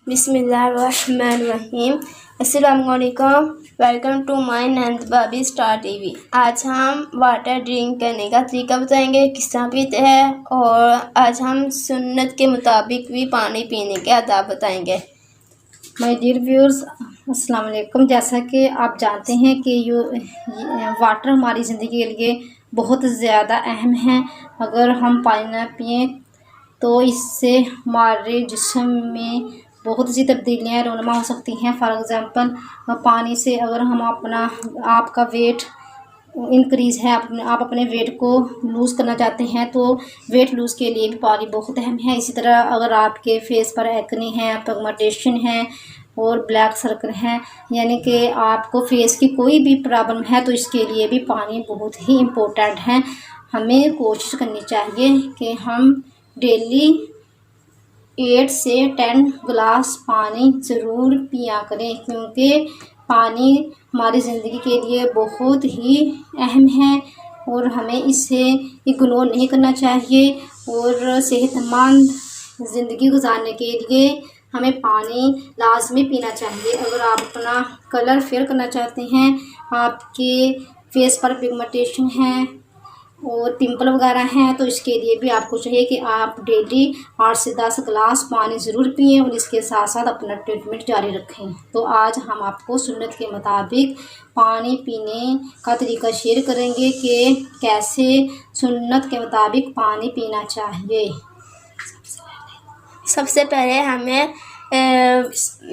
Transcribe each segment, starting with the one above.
बिस्मिल्लाहिर्रहमानिर्रहीम। अस्सलामुअलैकुम। Welcome to my नंद भाभी स्टार टीवी। आज हम वाटर ड्रिंक करने का तरीका बताएंगे, किस तरह पीते हैं, और आज हम सुन्नत के मुताबिक भी पानी पीने के आदाब बताएंगे। माय डियर व्यूअर्स, अस्सलाम वालेकुम। जैसा कि आप जानते हैं कि वाटर हमारी ज़िंदगी के लिए बहुत ज़्यादा अहम है। अगर हम पानी ना पिएँ तो इससे हमारे जिस्म में बहुत सी तब्दीलियाँ रोनमा हो सकती हैं। फॉर एग्ज़ाम्पल, पानी से अगर हम आपका वेट इंक्रीज़ है, आप अपने वेट को लूज़ करना चाहते हैं तो वेट लूज़ के लिए भी पानी बहुत अहम है। इसी तरह अगर आपके फेस पर एक्ने है, पिगमेंटेशन है और ब्लैक सर्कल हैं, यानी कि आपको फेस की कोई भी प्रॉब्लम है, तो इसके लिए भी पानी बहुत ही इम्पोर्टेंट है। हमें कोशिश करनी चाहिए कि हम डेली 8 से 10 गिलास पानी ज़रूर पिया करें, क्योंकि पानी हमारी ज़िंदगी के लिए बहुत ही अहम है और हमें इसे इग्नोर नहीं करना चाहिए। और सेहतमंद ज़िंदगी गुजारने के लिए हमें पानी लाजमी पीना चाहिए। अगर आप अपना कलर फेयर करना चाहते हैं, आपके फेस पर पिगमेंटेशन है और पिंपल वगैरह हैं, तो इसके लिए भी आपको चाहिए कि आप डेली 8 से 10 गिलास पानी ज़रूर पिएं और इसके साथ साथ अपना ट्रीटमेंट जारी रखें। तो आज हम आपको सुन्नत के मुताबिक पानी पीने का तरीका शेयर करेंगे कि कैसे सुन्नत के मुताबिक पानी पीना चाहिए। सबसे पहले हमें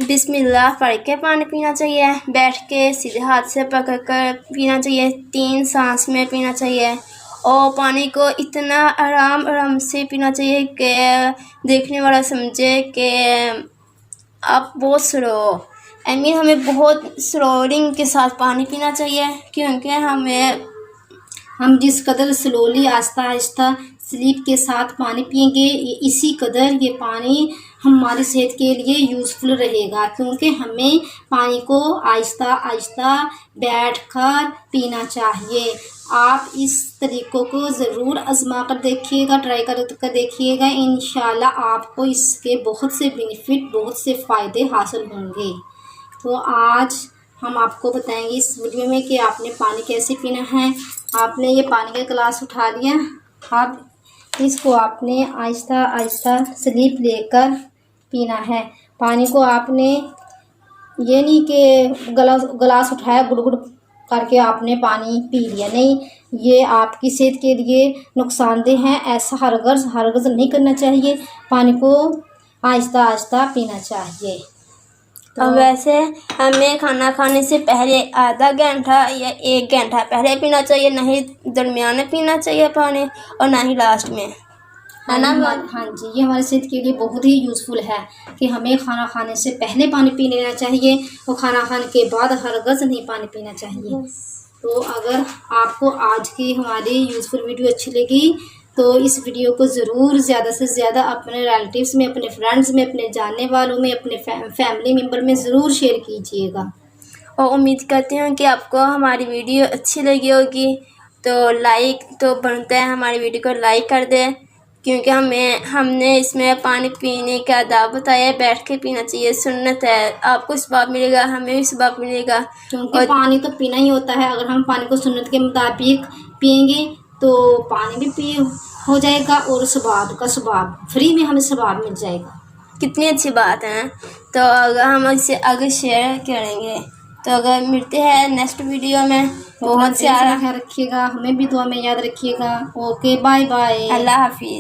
बिस्मिल्लाह पढ़ के पानी पीना चाहिए। बैठ के सीधे हाथ से पकड़ कर पीना चाहिए। 3 सांस में पीना चाहिए और पानी को इतना आराम से पीना चाहिए कि देखने वाला समझे कि आप बहुत स्लो हो। हमें बहुत स्लोइंग के साथ पानी पीना चाहिए, क्योंकि हम जिस कदर स्लोली आहिस्ता आहिस्ता स्लीप के साथ पानी पिएंगे, इसी कदर ये पानी हमारी सेहत के लिए यूज़फुल रहेगा, क्योंकि हमें पानी को आहिस्ता आहिस्ता बैठकर पीना चाहिए। आप इस तरीक़ों को ज़रूर आज़मा कर देखिएगा, ट्राई कर देखिएगा। इंशाल्लाह आपको इसके बहुत से बेनिफिट, बहुत से फ़ायदे हासिल होंगे। तो आज हम आपको बताएंगे इस वीडियो में कि आपने पानी कैसे पीना है। आपने ये पानी का गिलास उठा लिया, अब इसको आपने आहिस्ता आहिस्ता स्लीप लेकर पीना है। पानी को आपने ये नहीं कि गिलास उठाया गुड़ करके आपने पानी पी लिया, नहीं, ये आपकी सेहत के लिए नुकसानदेह है। ऐसा हरगज़ नहीं करना चाहिए। पानी को आहिस्ता आहिस्ता पीना चाहिए। तो वैसे हमें खाना खाने से पहले आधा घंटा या 1 घंटा पहले पीना चाहिए, ना ही दरमियान में पीना चाहिए पानी और ना ही लास्ट में, है ना? हाँ जी, ये हमारी सेहत के लिए बहुत ही यूज़फुल है कि हमें खाना खाने से पहले पानी पी लेना चाहिए और खाना खाने के बाद हरगज़ नहीं पानी पीना चाहिए। तो अगर आपको आज की हमारी यूज़फुल वीडियो अच्छी लगी तो इस वीडियो को ज़रूर ज़्यादा से ज़्यादा अपने रिलेटिव्स में, अपने फ्रेंड्स में, अपने जानने वालों में, अपने फैमिली मेम्बर में ज़रूर शेयर कीजिएगा। और उम्मीद करती हूँ कि आपको हमारी वीडियो अच्छी लगी होगी। तो लाइक तो बनता है, हमारी वीडियो को लाइक कर दें, क्योंकि हमने इसमें पानी पीने का आदाब बताया है। बैठ के पीना चाहिए, सुन्नत है। आपको सवाब मिलेगा, हमें भी सवाब मिलेगा, क्योंकि पानी तो पीना ही होता है। अगर हम पानी को सुन्नत के मुताबिक पिएंगे तो पानी भी हो जाएगा और सवाब फ्री में हमें सवाब मिल जाएगा। कितनी अच्छी बात है। तो अगर हम इसे आगे शेयर करेंगे, तो अगर मिलते हैं नेक्स्ट वीडियो में। बहुत ख्याल रखिएगा, हमें भी दुआ में याद रखिएगा। ओके, बाय बाय, अल्लाह हाफिज़।